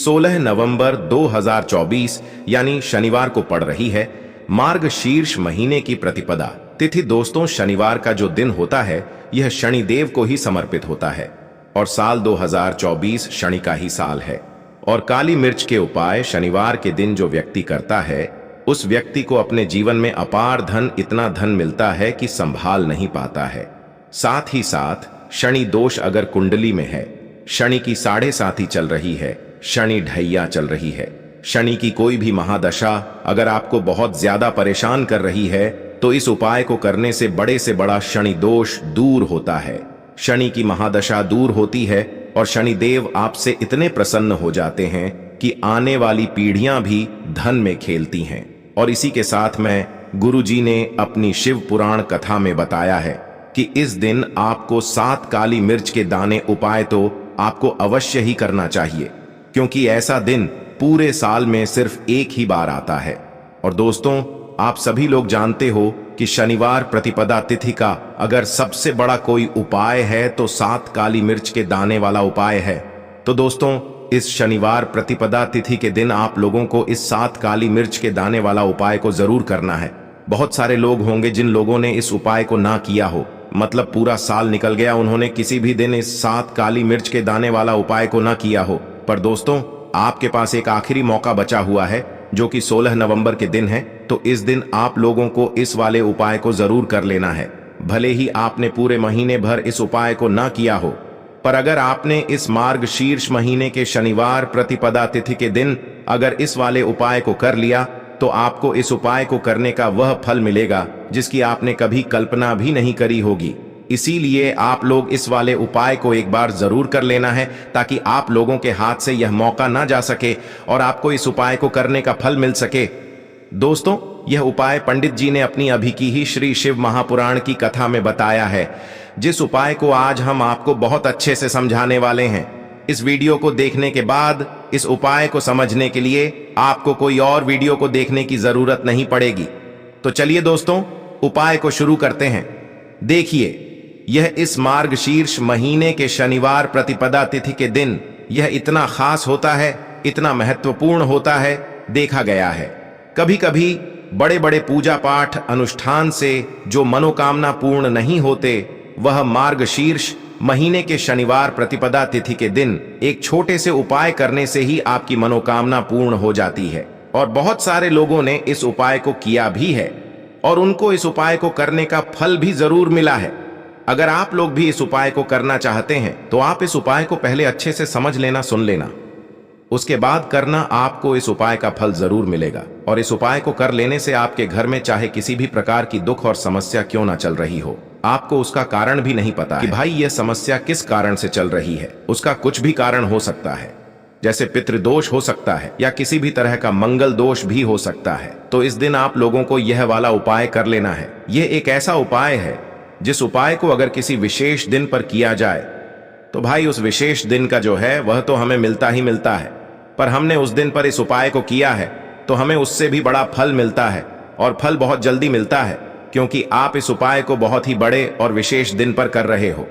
16 नवंबर 2024 यानी शनिवार को पड़ रही है मार्गशीर्ष महीने की प्रतिपदा तिथि। दोस्तों, शनिवार का जो दिन होता है यह शनिदेव को ही समर्पित होता है और साल 2024 शनि का ही साल है। और काली मिर्च के उपाय शनिवार के दिन जो व्यक्ति करता है उस व्यक्ति को अपने जीवन में अपार धन, इतना धन मिलता है कि संभाल नहीं पाता है। साथ ही साथ शनि दोष अगर कुंडली में है, शनि की 7.5 चल रही है, शनि ढैया चल रही है, शनि की कोई भी महादशा अगर आपको बहुत ज्यादा परेशान कर रही है तो इस उपाय को करने से बड़ा शनि दोष दूर होता है। शनि की महादशा दूर होती है और शनिदेव आपसे इतने प्रसन्न हो जाते हैं कि आने वाली पीढ़ियां भी धन में खेलती हैं। और इसी के साथ में गुरुजी ने अपनी शिव पुराण कथा में बताया है कि इस दिन आपको 7 काली मिर्च के दाने उपाय तो आपको अवश्य ही करना चाहिए, क्योंकि ऐसा दिन पूरे साल में सिर्फ एक ही बार आता है। और दोस्तों, आप सभी लोग जानते हो कि शनिवार प्रतिपदा तिथि का अगर सबसे बड़ा कोई उपाय है तो 7 काली मिर्च के दाने वाला उपाय है। तो दोस्तों, इस शनिवार प्रतिपदा तिथि के दिन आप लोगों को इस 7 काली मिर्च के दाने वाला उपाय को जरूर करना है। बहुत सारे लोग होंगे जिन लोगों ने इस उपाय को ना किया हो, मतलब पूरा साल निकल गया, उन्होंने किसी भी दिन इस 7 काली मिर्च के दाने वाला उपाय को ना किया हो। पर दोस्तों, आपके पास एक आखिरी मौका बचा हुआ है जो कि 16 नवंबर के दिन है। तो इस दिन आप लोगों को इस वाले उपाय को जरूर कर लेना है। भले ही आपने पूरे महीने भर इस उपाय को ना किया हो, पर अगर आपने इस मार्गशीर्ष महीने के शनिवार प्रतिपदा तिथि के दिन अगर इस वाले उपाय को कर लिया तो आपको इस उपाय को करने का वह फल मिलेगा जिसकी आपने कभी कल्पना भी नहीं करी होगी। इसीलिए आप लोग इस वाले उपाय को एक बार जरूर कर लेना है ताकि आप लोगों के हाथ से यह मौका ना जा सके और आपको इस उपाय को करने का फल मिल सके। दोस्तों, यह उपाय पंडित जी ने अपनी अभी की ही श्री शिव महापुराण की कथा में बताया है, जिस उपाय को आज हम आपको बहुत अच्छे से समझाने वाले हैं। इस वीडियो को देखने के बाद इस उपाय को समझने के लिए आपको कोई और वीडियो को देखने की जरूरत नहीं पड़ेगी। तो चलिए दोस्तों, उपाय को शुरू करते हैं। देखिए, यह इस मार्गशीर्ष महीने के शनिवार प्रतिपदा तिथि के दिन यह इतना खास होता है, इतना महत्वपूर्ण होता है। देखा गया है कभी कभी बड़े बड़े पूजा पाठ अनुष्ठान से जो मनोकामना पूर्ण नहीं होते, वह मार्गशीर्ष महीने के शनिवार प्रतिपदा तिथि के दिन एक छोटे से उपाय करने से ही आपकी मनोकामना पूर्ण हो जाती है। और बहुत सारे लोगों ने इस उपाय को किया भी है और उनको इस उपाय को करने का फल भी जरूर मिला है। अगर आप लोग भी इस उपाय को करना चाहते हैं तो आप इस उपाय को पहले अच्छे से समझ लेना, सुन लेना, उसके बाद करना। आपको इस उपाय का फल जरूर मिलेगा। और इस उपाय को कर लेने से आपके घर में चाहे किसी भी प्रकार की दुख और समस्या क्यों ना चल रही हो, आपको उसका कारण भी नहीं पता कि भाई यह समस्या किस कारण से चल रही है। उसका कुछ भी कारण हो सकता है, जैसे पितृदोष हो सकता है या किसी भी तरह का मंगल दोष भी हो सकता है। तो इस दिन आप लोगों को यह वाला उपाय कर लेना है। यह एक ऐसा उपाय है जिस उपाय को अगर किसी विशेष दिन पर किया जाए तो भाई उस विशेष दिन का जो है वह तो हमें मिलता ही मिलता है, पर हमने उस दिन पर इस उपाय को किया है तो हमें उससे भी बड़ा फल मिलता है और फल बहुत जल्दी मिलता है, क्योंकि आप इस उपाय को बहुत ही बड़े और विशेष दिन पर कर रहे हो।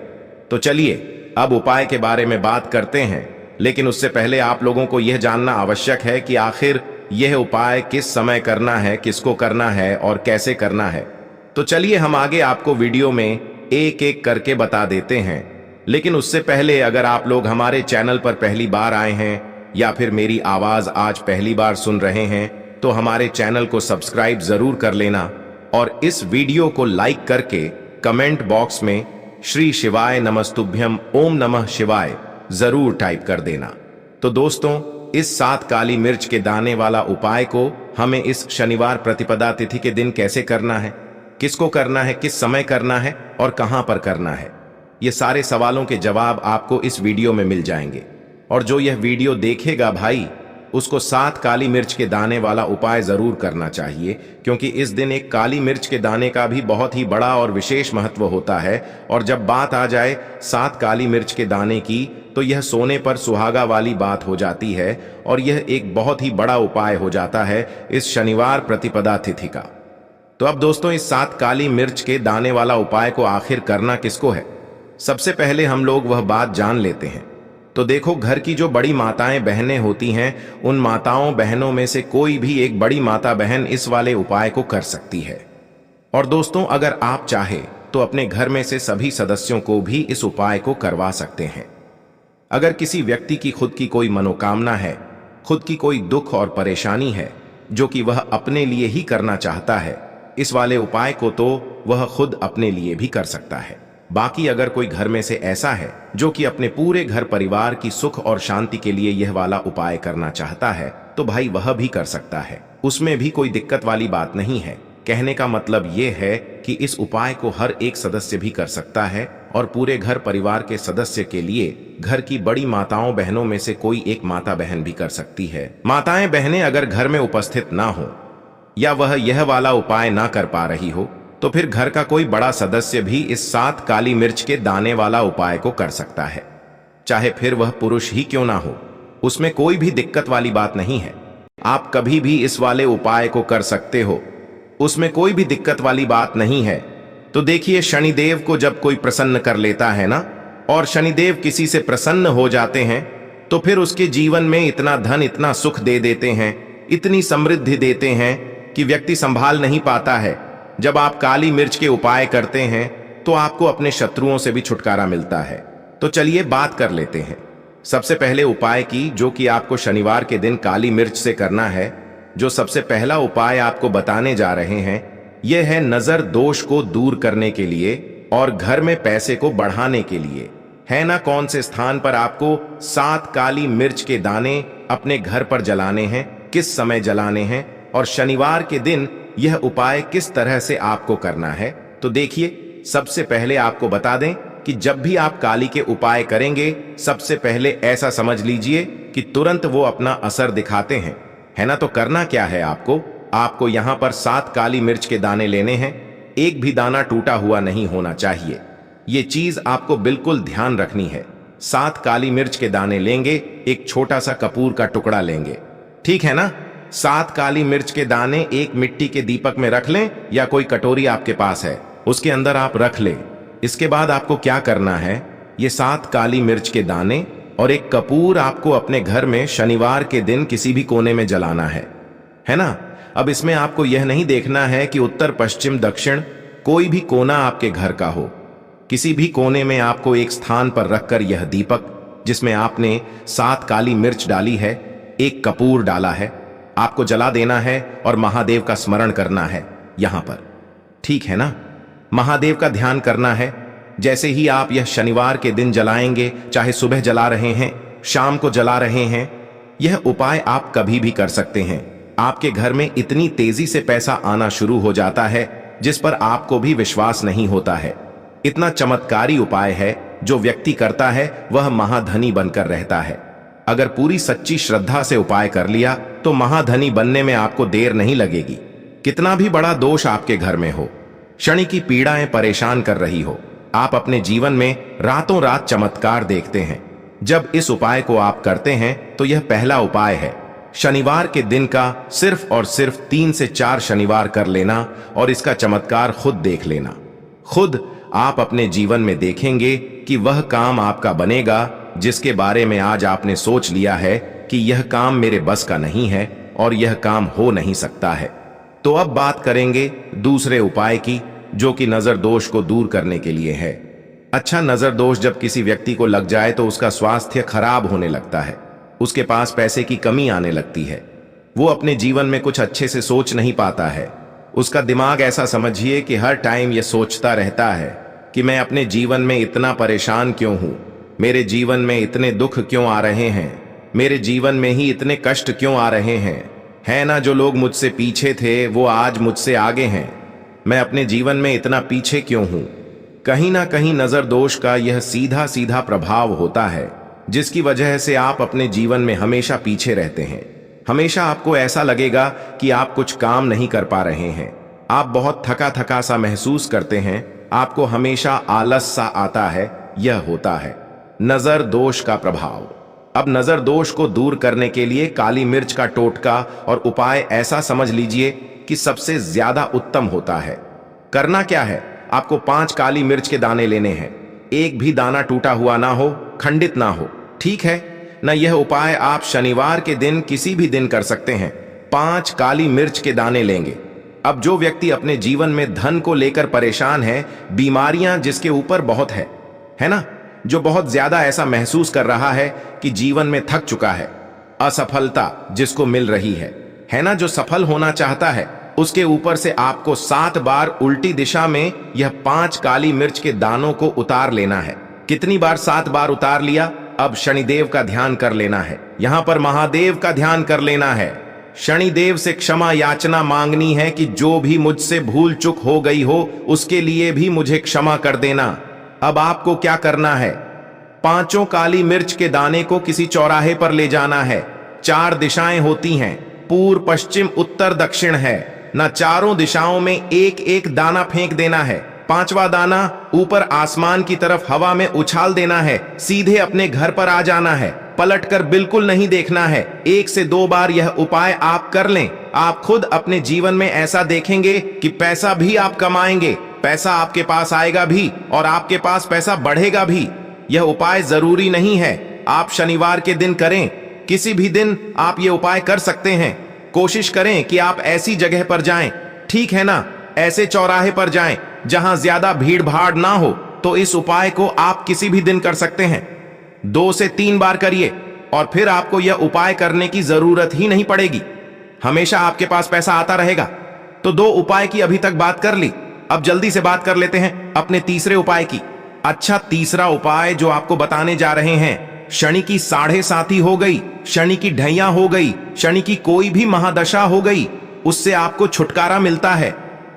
तो चलिए अब उपाय के बारे में बात करते हैं, लेकिन उससे पहले आप लोगों को यह जानना आवश्यक है कि आखिर यह उपाय किस समय करना है, किसको करना है और कैसे करना है। तो चलिए हम आगे आपको वीडियो में एक एक करके बता देते हैं। लेकिन उससे पहले अगर आप लोग हमारे चैनल पर पहली बार आए हैं या फिर मेरी आवाज आज पहली बार सुन रहे हैं तो हमारे चैनल को सब्सक्राइब जरूर कर लेना और इस वीडियो को लाइक करके कमेंट बॉक्स में श्री शिवाय नमस्तुभ्यम ओम नमः शिवाय जरूर टाइप कर देना। तो दोस्तों, इस 7 काली मिर्च के दाने वाला उपाय को हमें इस शनिवार प्रतिपदा तिथि के दिन कैसे करना है, किसको करना है, किस समय करना है और कहां पर करना है, ये सारे सवालों के जवाब आपको इस वीडियो में मिल जाएंगे। और जो यह वीडियो देखेगा भाई, उसको 7 काली मिर्च के दाने वाला उपाय जरूर करना चाहिए, क्योंकि इस दिन एक काली मिर्च के दाने का भी बहुत ही बड़ा और विशेष महत्व होता है। और जब बात आ जाए 7 काली मिर्च के दाने की तो यह सोने पर सुहागा वाली बात हो जाती है और यह एक बहुत ही बड़ा उपाय हो जाता है इस शनिवार प्रतिपदा तिथि का। तो अब दोस्तों, इस 7 काली मिर्च के दाने वाला उपाय को आखिर करना किसको है, सबसे पहले हम लोग वह बात जान लेते हैं। तो देखो, घर की जो बड़ी माताएं बहनें होती हैं, उन माताओं बहनों में से कोई भी एक बड़ी माता बहन इस वाले उपाय को कर सकती है। और दोस्तों, अगर आप चाहे तो अपने घर में से सभी सदस्यों को भी इस उपाय को करवा सकते हैं। अगर किसी व्यक्ति की खुद की कोई मनोकामना है, खुद की कोई दुख और परेशानी है जो कि वह अपने लिए ही करना चाहता है, इस वाले उपाय को तो वह खुद अपने लिए भी कर सकता है। बाकी अगर कोई घर में से ऐसा है जो कि अपने पूरे घर परिवार की सुख और शांति के लिए यह वाला उपाय करना चाहता है, तो भाई वह भी कर सकता है। उसमें भी कोई दिक्कत वाली बात नहीं है। कहने का मतलब यह है कि इस उपाय को हर एक सदस्य भी कर सकता है और पूरे घर परिवार के सदस्य के लिए घर की बड़ी माताओं बहनों में से कोई एक माता बहन भी कर सकती है। माताएं बहनें अगर घर में उपस्थित ना हो या वह यह वाला उपाय ना कर पा रही हो, तो फिर घर का कोई बड़ा सदस्य भी इस 7 काली मिर्च के दाने वाला उपाय को कर सकता है। चाहे फिर वह पुरुष ही क्यों ना हो, उसमें कोई भी दिक्कत वाली बात नहीं है। आप कभी भी इस वाले उपाय को कर सकते हो, उसमें कोई भी दिक्कत वाली बात नहीं है। तो देखिए, शनिदेव को जब कोई प्रसन्न कर लेता है ना, और शनिदेव किसी से प्रसन्न हो जाते हैं, तो फिर उसके जीवन में इतना धन, इतना सुख दे देते हैं, इतनी समृद्धि देते हैं कि व्यक्ति संभाल नहीं पाता है। जब आप काली मिर्च के उपाय करते हैं तो आपको अपने शत्रुओं से भी छुटकारा मिलता है। तो चलिए बात कर लेते हैं सबसे पहले उपाय की, जो कि आपको शनिवार के दिन काली मिर्च से करना है। जो सबसे पहला उपाय आपको बताने जा रहे हैं, यह है नजर दोष को दूर करने के लिए और घर में पैसे को बढ़ाने के लिए। है ना, कौन से स्थान पर आपको 7 काली मिर्च के दाने अपने घर पर जलाने हैं, किस समय जलाने हैं, और शनिवार के दिन यह उपाय किस तरह से आपको करना है। तो देखिए, सबसे पहले आपको बता दें कि जब भी आप काली के उपाय करेंगे, सबसे पहले ऐसा समझ लीजिए कि तुरंत वो अपना असर दिखाते हैं। है ना, तो करना क्या है आपको यहां पर 7 काली मिर्च के दाने लेने हैं। एक भी दाना टूटा हुआ नहीं होना चाहिए, ये चीज आपको बिल्कुल ध्यान रखनी है। 7 काली मिर्च के दाने लेंगे, एक छोटा सा कपूर का टुकड़ा लेंगे, ठीक है ना। 7 काली मिर्च के दाने एक मिट्टी के दीपक में रख लें, या कोई कटोरी आपके पास है उसके अंदर आप रख लें। इसके बाद आपको क्या करना है, ये 7 काली मिर्च के दाने और एक कपूर आपको अपने घर में शनिवार के दिन किसी भी कोने में जलाना है ना। अब इसमें आपको यह नहीं देखना है कि उत्तर, पश्चिम, दक्षिण, कोई भी कोना आपके घर का हो। किसी भी कोने में आपको एक स्थान पर रखकर यह दीपक, जिसमें आपने 7 काली मिर्च डाली है, एक कपूर डाला है, आपको जला देना है और महादेव का स्मरण करना है यहां पर, ठीक है ना। महादेव का ध्यान करना है। जैसे ही आप यह शनिवार के दिन जलाएंगे, चाहे सुबह जला रहे हैं, शाम को जला रहे हैं, यह उपाय आप कभी भी कर सकते हैं। आपके घर में इतनी तेजी से पैसा आना शुरू हो जाता है जिस पर आपको भी विश्वास नहीं होता है। इतना चमत्कारी उपाय है, जो व्यक्ति करता है वह महाधनी बनकर रहता है। अगर पूरी सच्ची श्रद्धा से उपाय कर लिया तो महाधनी बनने में आपको देर नहीं लगेगी। कितना भी बड़ा दोष आपके घर में हो, शनि की पीड़ाएं परेशान कर रही हो, आप अपने जीवन में रातों रात चमत्कार देखते हैं। जब इस उपाय को आप करते हैं तो यह पहला उपाय है, शनिवार के दिन का सिर्फ और सिर्फ 3 से 4 शनिवार कर लेना और इसका चमत्कार खुद देख लेना। खुद आप अपने जीवन में देखेंगे कि वह काम आपका बनेगा जिसके बारे में आज आपने सोच लिया है कि यह काम मेरे बस का नहीं है और यह काम हो नहीं सकता है। तो अब बात करेंगे दूसरे उपाय की, जो कि नजर दोष को दूर करने के लिए है। अच्छा, नजर दोष जब किसी व्यक्ति को लग जाए तो उसका स्वास्थ्य खराब होने लगता है, उसके पास पैसे की कमी आने लगती है, वो अपने जीवन में कुछ अच्छे से सोच नहीं पाता है। उसका दिमाग ऐसा समझिए कि हर टाइम ये सोचता रहता है कि मैं अपने जीवन में इतना परेशान क्यों हूं, मेरे जीवन में इतने दुख क्यों आ रहे हैं, मेरे जीवन में ही इतने कष्ट क्यों आ रहे हैं। है ना, जो लोग मुझसे पीछे थे वो आज मुझसे आगे हैं, मैं अपने जीवन में इतना पीछे क्यों हूं। कहीं ना कहीं नजर दोष का यह सीधा सीधा प्रभाव होता है, जिसकी वजह से आप अपने जीवन में हमेशा पीछे रहते हैं। हमेशा आपको ऐसा लगेगा कि आप कुछ काम नहीं कर पा रहे हैं, आप बहुत थका थका सा महसूस करते हैं, आपको हमेशा आलस सा आता है। यह होता है नजर दोष का प्रभाव। अब नजर दोष को दूर करने के लिए काली मिर्च का टोटका और उपाय ऐसा समझ लीजिए कि सबसे ज्यादा उत्तम होता है। करना क्या है, आपको 5 काली मिर्च के दाने लेने हैं, एक भी दाना टूटा हुआ ना हो, खंडित ना हो, ठीक है न, यह उपाय आप शनिवार के दिन किसी भी दिन कर सकते हैं। 5 काली मिर्च के दाने लेंगे। अब जो व्यक्ति अपने जीवन में धन को लेकर परेशान है, बीमारियां जिसके ऊपर बहुत है ना, जो बहुत ज्यादा ऐसा महसूस कर रहा है कि जीवन में थक चुका है, असफलता जिसको मिल रही है ना, जो सफल होना चाहता है, उसके ऊपर से आपको 7 बार उल्टी दिशा में यह 5 काली मिर्च के दानों को उतार लेना है। कितनी बार? 7 बार उतार लिया। अब शनिदेव का ध्यान कर लेना है, यहां पर महादेव का ध्यान कर लेना है। शनिदेव से क्षमा याचना मांगनी है कि जो भी मुझसे भूल चूक हो गई हो उसके लिए भी मुझे क्षमा कर देना। अब आपको क्या करना है? 5 काली मिर्च के दाने को किसी चौराहे पर ले जाना है। 4 दिशाएं होती हैं, पूर्व पश्चिम उत्तर दक्षिण है ना, चारों दिशाओं में एक एक दाना फेंक देना है। 5वां दाना ऊपर आसमान की तरफ हवा में उछाल देना है। सीधे अपने घर पर आ जाना है, पलटकर बिल्कुल नहीं देखना है। 1 से 2 बार यह उपाय आप कर लें, आप खुद अपने जीवन में ऐसा देखेंगे कि पैसा भी आप कमाएंगे, पैसा आपके पास आएगा भी और आपके पास पैसा बढ़ेगा भी। यह उपाय जरूरी नहीं है आप शनिवार के दिन करें, किसी भी दिन आप ये उपाय कर सकते हैं। कोशिश करें कि आप ऐसी जगह पर जाएं, ठीक है ना, ऐसे चौराहे पर जाएं जहां ज्यादा भीड़ भाड़ ना हो। तो इस उपाय को आप किसी भी दिन कर सकते हैं। 2 से 3 बार करिए और फिर आपको यह उपाय करने की जरूरत ही नहीं पड़ेगी, हमेशा आपके पास पैसा आता रहेगा। तो 2 उपाय की अभी तक बात कर ली, अब जल्दी से बात कर लेते हैं अपने तीसरे उपाय की। अच्छा, तीसरा उपाय जो आपको बताने जा रहे हैं, शनि की 7.5 हो गई, शनि की ढैया हो गई, शनि की कोई भी महादशा हो गई, उससे आपको छुटकारा मिलता है।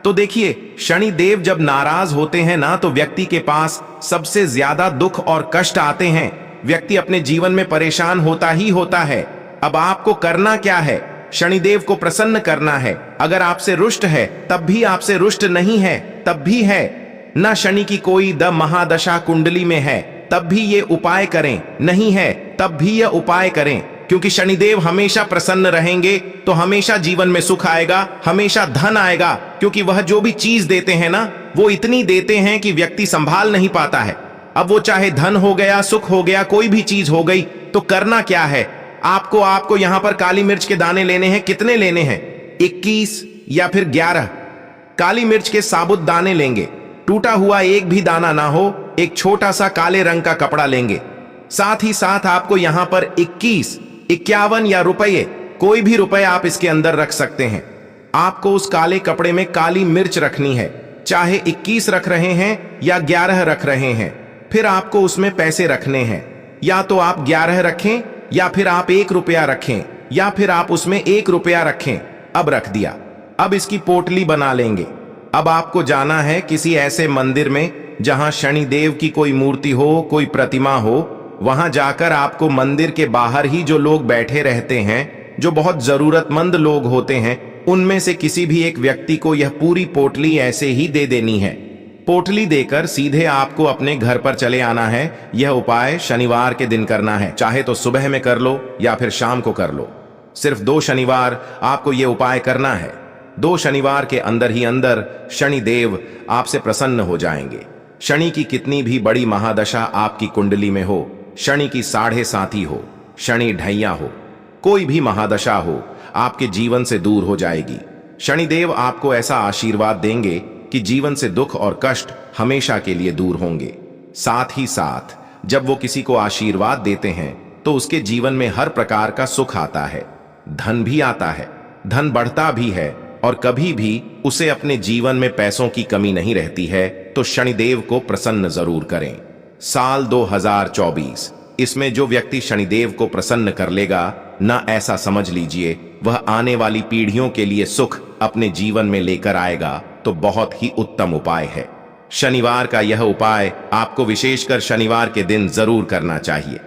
तो देखिए, शनि देव जब नाराज होते हैं ना, तो व्यक्ति के पास सबसे ज्यादा दुख और कष्ट आते हैं। व्यक्ति अपने जीवन में परेशान होता ही होता है। अब आपको करना क्या है? शनिदेव को प्रसन्न करना है। अगर आपसे रुष्ट है तब भी, आपसे रुष्ट नहीं है तब भी है ना, शनि की कोई महादशा कुंडली में है तब भी ये उपाय करें, नहीं है तब भी यह उपाय करें, क्योंकि शनिदेव हमेशा प्रसन्न रहेंगे तो हमेशा जीवन में सुख आएगा, हमेशा धन आएगा। क्योंकि वह जो भी चीज देते हैं ना, वो इतनी देते हैं कि व्यक्ति संभाल नहीं पाता है। अब वो चाहे धन हो गया, सुख हो गया, कोई भी चीज हो गई, तो करना क्या है? आपको यहां पर काली मिर्च के दाने लेने हैं। कितने लेने हैं? 21 या फिर 11 काली मिर्च के साबुत दाने लेंगे। टूटा हुआ एक भी दाना ना हो, एक छोटा सा काले रंग का कपड़ा लेंगे। साथ ही साथ आपको यहां पर 21, 51 या रुपये, कोई भी रुपए आप इसके अंदर रख सकते हैं। आपको उस काले कपड़े में काली मिर्च रखनी है, चाहे 21 रख रहे हैं या 11 रख रहे हैं। फिर आपको उसमें पैसे रखने हैं, या तो आप 11 रखें या फिर आप 1 रुपया रखें या फिर आप उसमें 1 रुपया रखें। अब रख दिया, अब इसकी पोटली बना लेंगे। अब आपको जाना है किसी ऐसे मंदिर में जहां शनिदेव की कोई मूर्ति हो, कोई प्रतिमा हो। वहां जाकर आपको मंदिर के बाहर ही जो लोग बैठे रहते हैं, जो बहुत जरूरतमंद लोग होते हैं, उनमें से किसी भी एक व्यक्ति को यह पूरी पोटली ऐसे ही दे देनी है। पोटली देकर सीधे आपको अपने घर पर चले आना है। यह उपाय शनिवार के दिन करना है, चाहे तो सुबह में कर लो या फिर शाम को कर लो। सिर्फ 2 शनिवार आपको यह उपाय करना है। 2 शनिवार के अंदर ही अंदर शनिदेव आपसे प्रसन्न हो जाएंगे। शनि की कितनी भी बड़ी महादशा आपकी कुंडली में हो, शनि की 7.5 हो, शनि ढैया हो, कोई भी महादशा हो, आपके जीवन से दूर हो जाएगी। शनिदेव आपको ऐसा आशीर्वाद देंगे कि जीवन से दुख और कष्ट हमेशा के लिए दूर होंगे। साथ ही साथ जब वो किसी को आशीर्वाद देते हैं तो उसके जीवन में हर प्रकार का सुख आता है, धन भी आता है, धन बढ़ता भी है और कभी भी उसे अपने जीवन में पैसों की कमी नहीं रहती है। तो शनिदेव को प्रसन्न जरूर करें। साल 2024, इसमें जो व्यक्ति शनिदेव को प्रसन्न कर लेगा ना, ऐसा समझ लीजिए वह आने वाली पीढ़ियों के लिए सुख अपने जीवन में लेकर आएगा। तो बहुत ही उत्तम उपाय है। शनिवार का यह उपाय आपको विशेषकर शनिवार के दिन जरूर करना चाहिए।